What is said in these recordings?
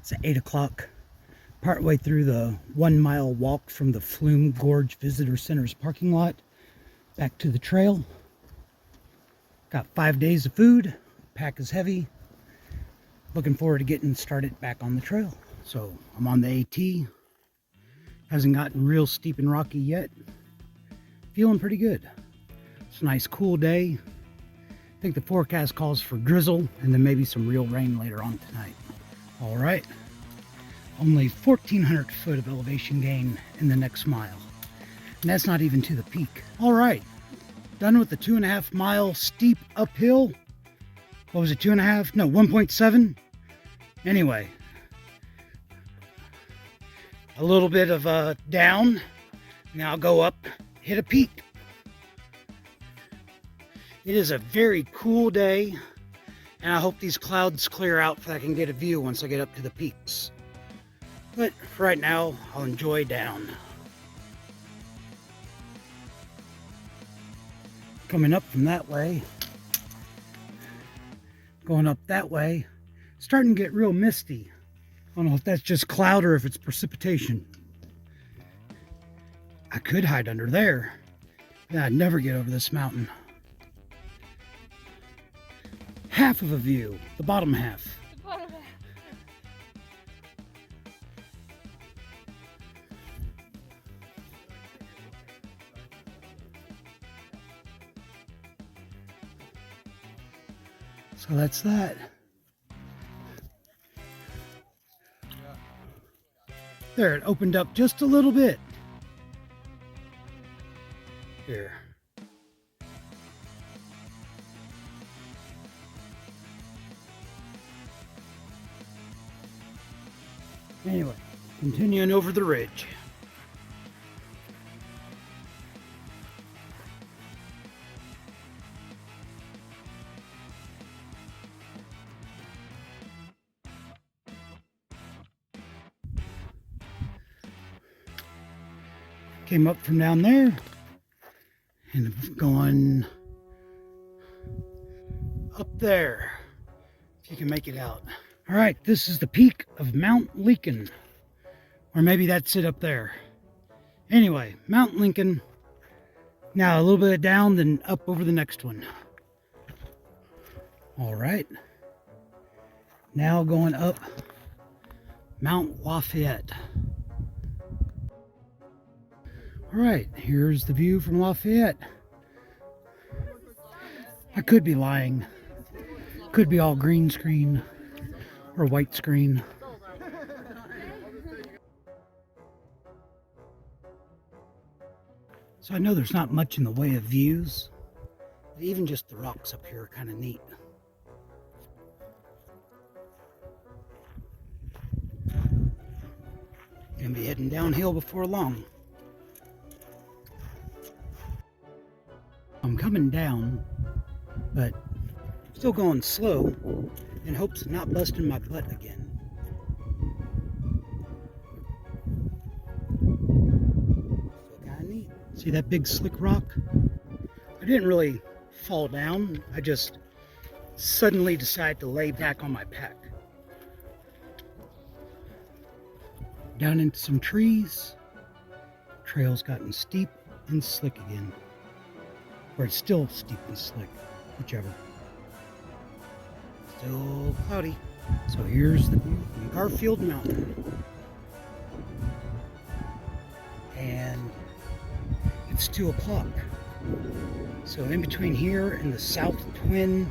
It's 8 o'clock, partway through the 1 mile walk from the Flume Gorge Visitor Center's parking lot back to the trail. Got 5 days of food, pack is heavy. Looking forward to getting started back on the trail. So I'm on the AT. Hasn't gotten real steep and rocky yet. Feeling pretty good. It's a nice cool day. I think the forecast calls for drizzle and then maybe some real rain later on tonight. All right, only 1,400 foot of elevation gain in the next mile. And that's not even to the peak. All right, done with the 2.5 mile steep uphill. What was it, 2.5? No, 1.7. Anyway, a little bit of a down. Now I'll go up, hit a peak. It is a very cool day, and I hope these clouds clear out so I can get a view once I get up to the peaks. But for right now, I'll enjoy down. Coming up from that way, going up that way, starting to get real misty. I don't know if that's just cloud or if it's precipitation. I could hide under there. Yeah, I'd never get over this mountain. Half of a view, the bottom half. The bottom half. So that's that. There, it opened up just a little bit. Here. Anyway, continuing over the ridge. Came up from down there and going up there, if you can make it out. All right, this is the peak of Mount Lincoln, or maybe that's it up there. Anyway, Mount Lincoln. Now a little bit down, then up over the next one. All right, now going up Mount Lafayette. All right, here's the view from Lafayette. I could be lying. Could be all green screen or white screen. So I know there's not much in the way of views, but even just the rocks up here are kind of neat. Gonna be heading downhill before long. I'm coming down, but still going slow in hopes of not busting my butt again. Still kind of neat. See that big slick rock? I didn't really fall down. I just suddenly decided to lay back on my pack. Down into some trees. Trail's gotten steep and slick again. Or it's still steep and slick, whichever. Still cloudy. So here's the view from Garfield Mountain. And it's 2 o'clock. So in between here and the South Twin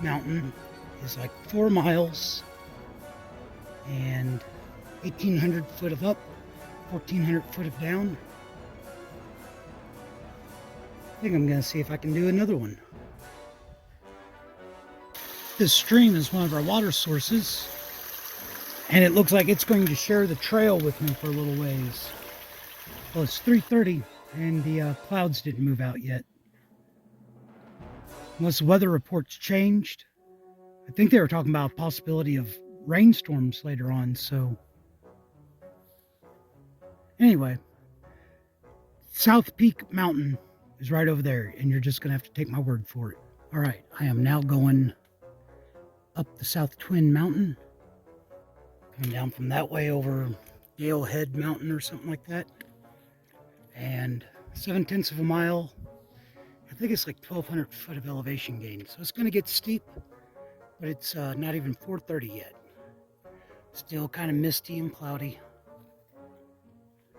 Mountain is like 4 miles and 1,800 foot of up, 1,400 foot of down. I think I'm going to see if I can do another one. This stream is one of our water sources, and it looks like it's going to share the trail with me for a little ways. Well, it's 3:30, and the clouds didn't move out yet. Unless the weather reports changed. I think they were talking about a possibility of rainstorms later on, so... Anyway, South Peak Mountain is right over there, and you're just going to have to take my word for it. All right, I am now going up the South Twin Mountain. Coming down from that way over Yale Head Mountain or something like that. And 7/10 of a mile. I think it's like 1,200 foot of elevation gain. So it's going to get steep, but it's not even 4:30 yet. Still kind of misty and cloudy.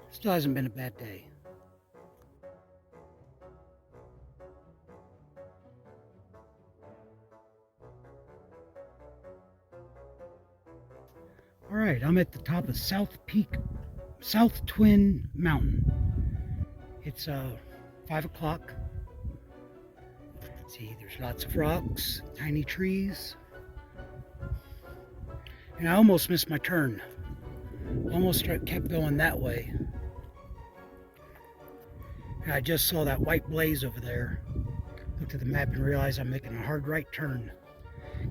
Still hasn't been a bad day. All right, I'm at the top of South Twin Mountain. It's 5 o'clock. See, there's lots of rocks, tiny trees. And I almost missed my turn. Almost kept going that way. And I just saw that white blaze over there. Looked at the map and realized I'm making a hard right turn.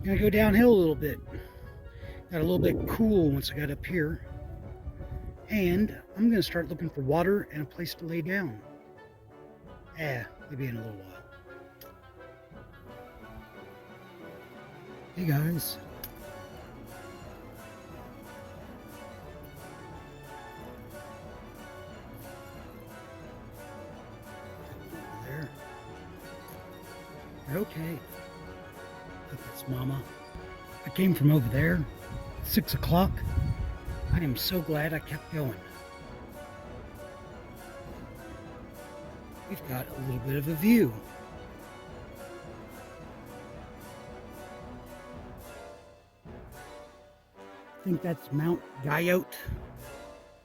Gonna go downhill a little bit. Got a little bit cool once I got up here. And I'm gonna start looking for water and a place to lay down. Maybe in a little while. Hey guys. There. You're okay. I think that's Mama. I came from over there, 6 o'clock. I am so glad I kept going. We've got a little bit of a view. I think that's Mount Guyot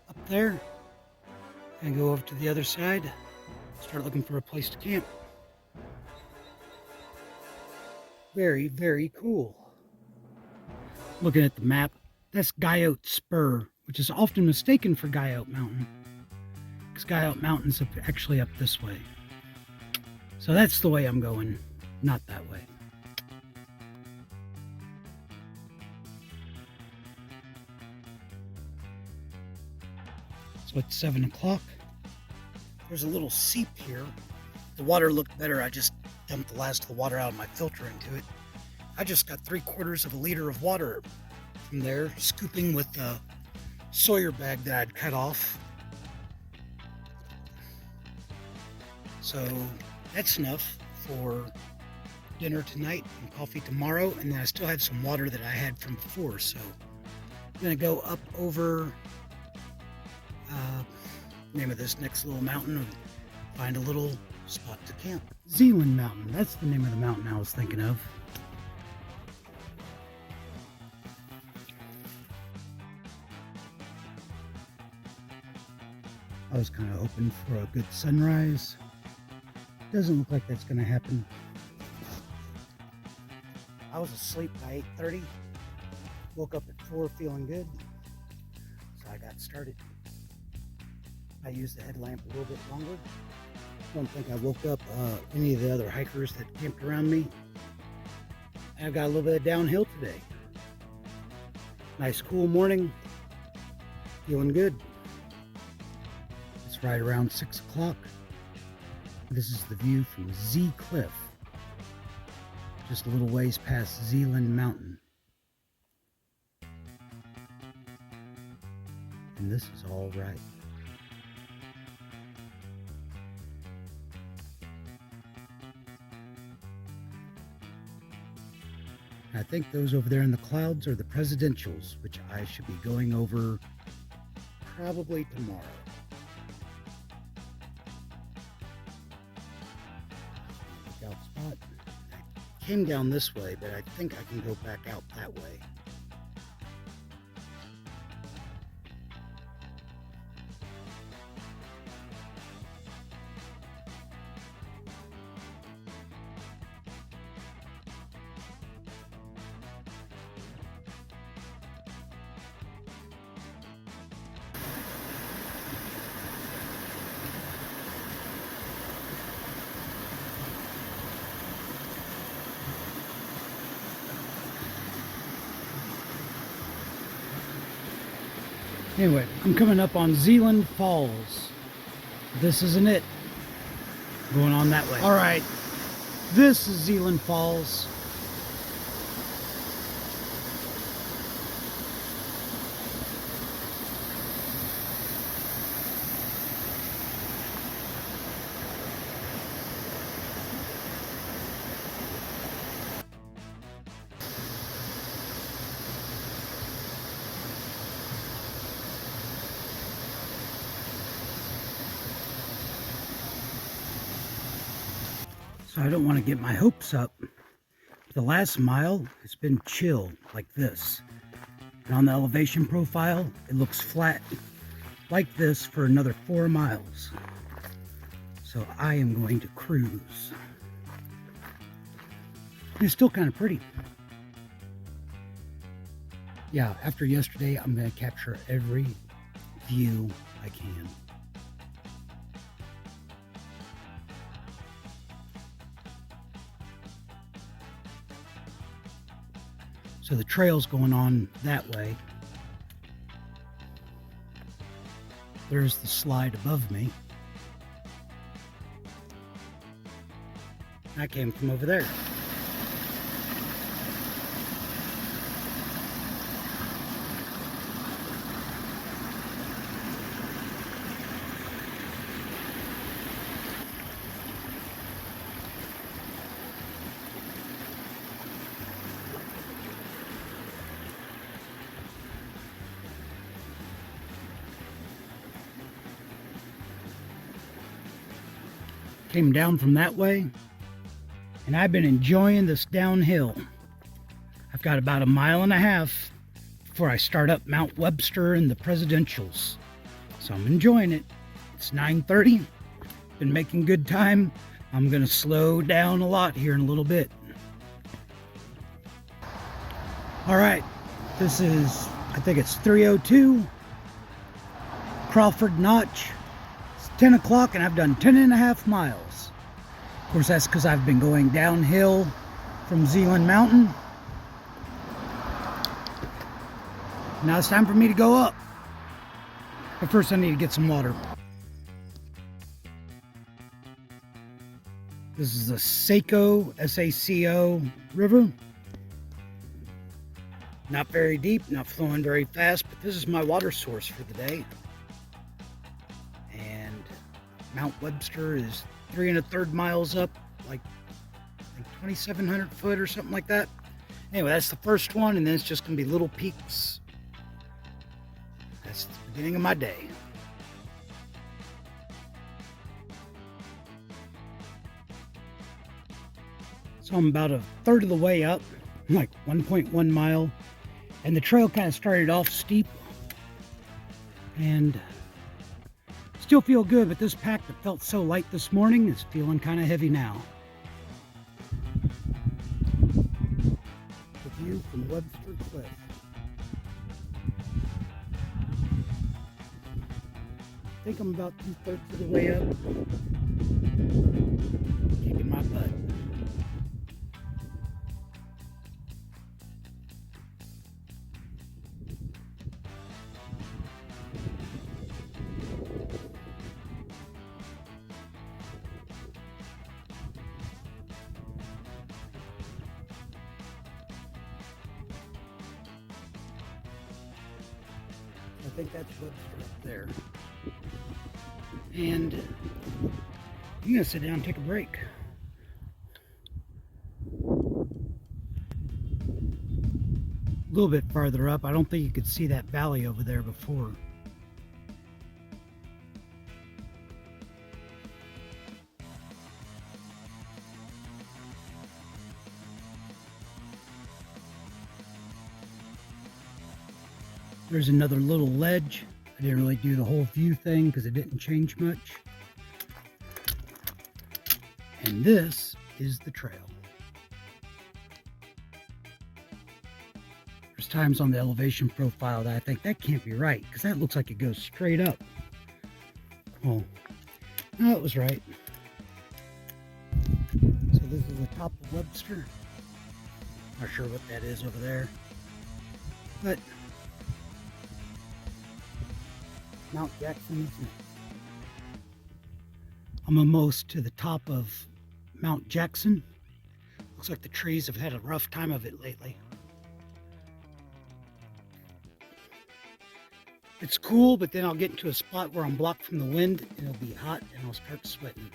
up there. And go over to the other side, start looking for a place to camp. Very, very cool. Looking at the map, that's Guyot Spur, which is often mistaken for Guyot Mountain, because Guyot Mountain's actually up this way. So that's the way I'm going, not that way. So it's 7 o'clock. There's a little seep here. The water looked better. I just dumped the last of the water out of my filter into it. I just got 3/4 of a liter of water from there, scooping with the Sawyer bag that I'd cut off. So that's enough for dinner tonight and coffee tomorrow. And then I still have some water that I had from before. So I'm gonna go up over name of this next little mountain and find a little spot to camp. Zealand Mountain, that's the name of the mountain I was thinking of. I was kind of hoping for a good sunrise. Doesn't look like that's going to happen. I was asleep by 8:30. Woke up at 4 feeling good. So I got started. I used the headlamp a little bit longer. Don't think I woke up any of the other hikers that camped around me. I've got a little bit of downhill today. Nice cool morning. Feeling good. It's right around 6 o'clock. This is the view from Z Cliff. Just a little ways past Zealand Mountain. And this is all right. I think those over there in the clouds are the presidentials, which I should be going over probably tomorrow. Lookout spot. I came down this way, but I think I can go back out that way. Anyway, I'm coming up on Zealand Falls. This isn't it. Going on that way. All right, this is Zealand Falls. So I don't want to get my hopes up. The last mile has been chill like this. And on the elevation profile, it looks flat like this for another 4 miles. So I am going to cruise. And it's still kind of pretty. Yeah, after yesterday, I'm going to capture every view I can. So the trail's going on that way. There's the slide above me. I came from over there. Came down from that way, and I've been enjoying this downhill. I've got about 1.5 miles before I start up Mount Webster and the Presidentials. So I'm enjoying it. It's 9:30. Been making good time. I'm gonna slow down a lot here in a little bit. All right, this is, I think it's 302 Crawford Notch. 10 o'clock and I've done 10.5 miles. Of course, that's because I've been going downhill from Zealand Mountain. Now it's time for me to go up. But first I need to get some water. This is the Saco, S-A-C-O River. Not very deep, not flowing very fast, but this is my water source for the day. Mount Webster is 3 1/3 miles up, like 2,700 foot or something like that. Anyway, that's the first one, and then it's just going to be little peaks. That's the beginning of my day. So I'm about 1/3 of the way up, like 1.1 mile, and the trail kind of started off steep, and still feel good, but this pack that felt so light this morning is feeling kind of heavy now. The view from Webster Cliff. I think I'm about 2/3 of the way up. Kicking my butt. I think that's Webster up there. And I'm going to sit down and take a break. A little bit farther up, I don't think you could see that valley over there before. There's another little ledge. I didn't really do the whole view thing because it didn't change much. And this is the trail. There's times on the elevation profile that I think that can't be right because that looks like it goes straight up. Oh, no, it was right. So this is the top of Webster. Not sure what that is over there, but Mount Jackson is next. I'm almost to the top of Mount Jackson. Looks like the trees have had a rough time of it lately. It's cool, but then I'll get into a spot where I'm blocked from the wind and it'll be hot and I'll start sweating.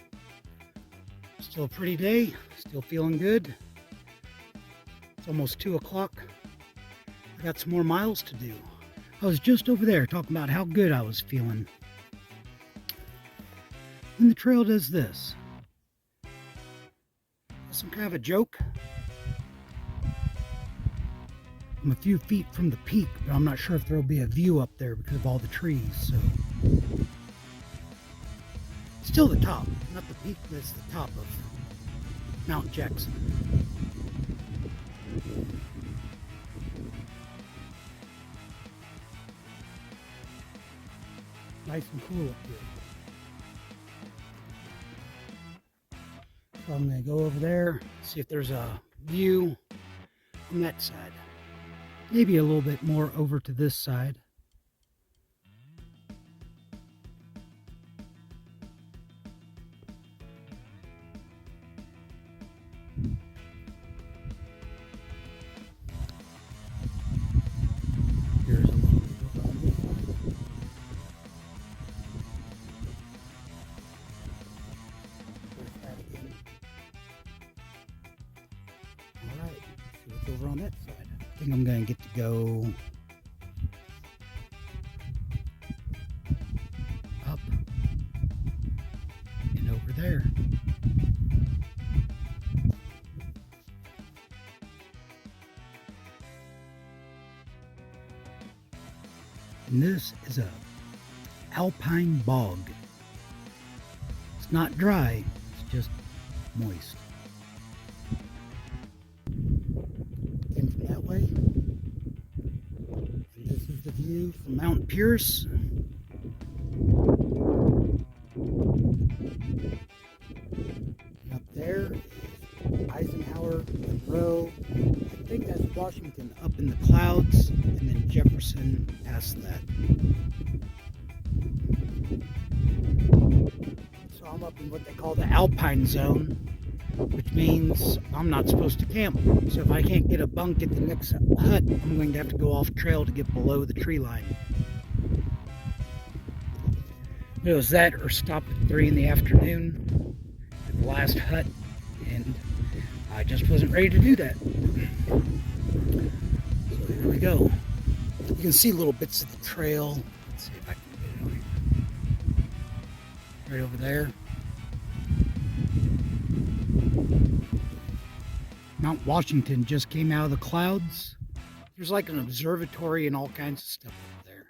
Still a pretty day, still feeling good. It's almost 2 o'clock. I got some more miles to do. I was just over there talking about how good I was feeling. And the trail does this. Kind of a joke. I'm a few feet from the peak, but I'm not sure if there'll be a view up there because of all the trees. So, still the top, not the peak, but it's the top of Mount Jackson. Nice and cool up here. So I'm going to go over there, see if there's a view on that side. Maybe a little bit more over to this side. Here's a little bit on this side. There's that again. Alright, see what's over on that side. I think I'm going to get to go up and over there. And this is a alpine bog. It's not dry, it's just moist. Came from that way. And this is the view from Mount Pierce. And up there is Eisenhower, Monroe. I think that's Washington up in the clouds, and then Jefferson past that. So I'm up in what they call the Alpine Zone, which means I'm not supposed to camp. So if I can't get a bunk at the next hut, I'm going to have to go off trail to get below the tree line. It was that or stop at 3 in the afternoon at the last hut, and I just wasn't ready to do that. So here we go. You can see little bits of the trail. Let's see if I can get it on here. Right over there. Mount Washington just came out of the clouds. There's like an observatory and all kinds of stuff up there.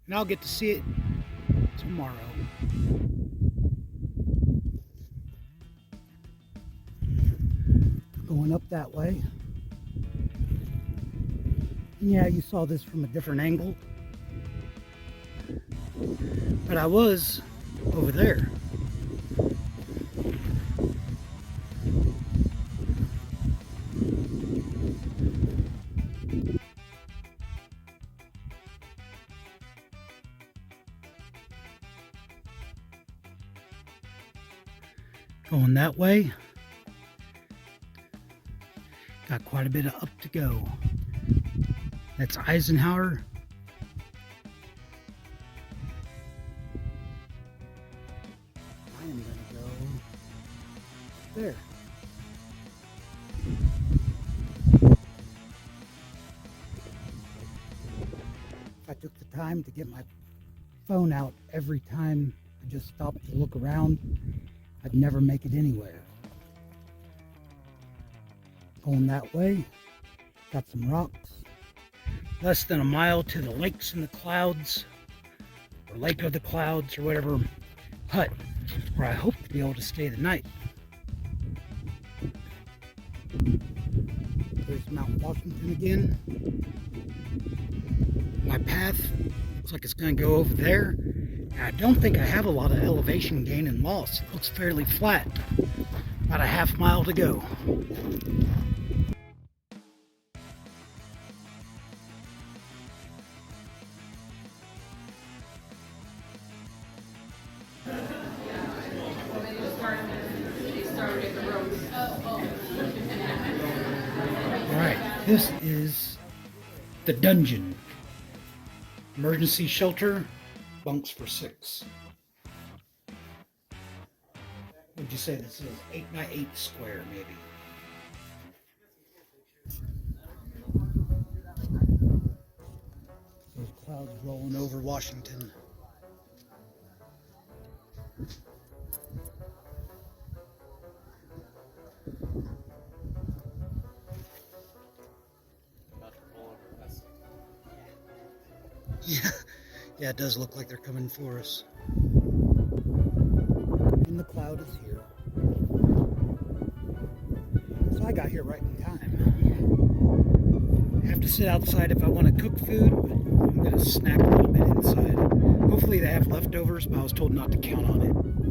And I'll get to see it tomorrow. Going up that way. And yeah, you saw this from a different angle. But I was over there. Going that way. Got quite a bit of up to go. That's Eisenhower. I am going to go there. If I took the time to get my phone out every time I just stopped to look around, I'd never make it anywhere. Going that way, got some rocks. Less than a mile to the lakes in the clouds, or lake of the clouds, or whatever hut, where I hope to be able to stay the night. There's Mount Washington again. My path looks like it's going to go over there. And I don't think I have a lot of elevation gain and loss. It looks fairly flat. About a half mile to go. Alright, this is the dungeon. Emergency shelter, bunks for 6. What'd you say this is? 8 by 8 square, maybe. Those clouds rolling over Washington. Yeah, yeah, it does look like they're coming for us. And the cloud is here. So I got here right in time. I have to sit outside if I want to cook food, but I'm going to snack a little bit inside. Hopefully they have leftovers, but I was told not to count on it.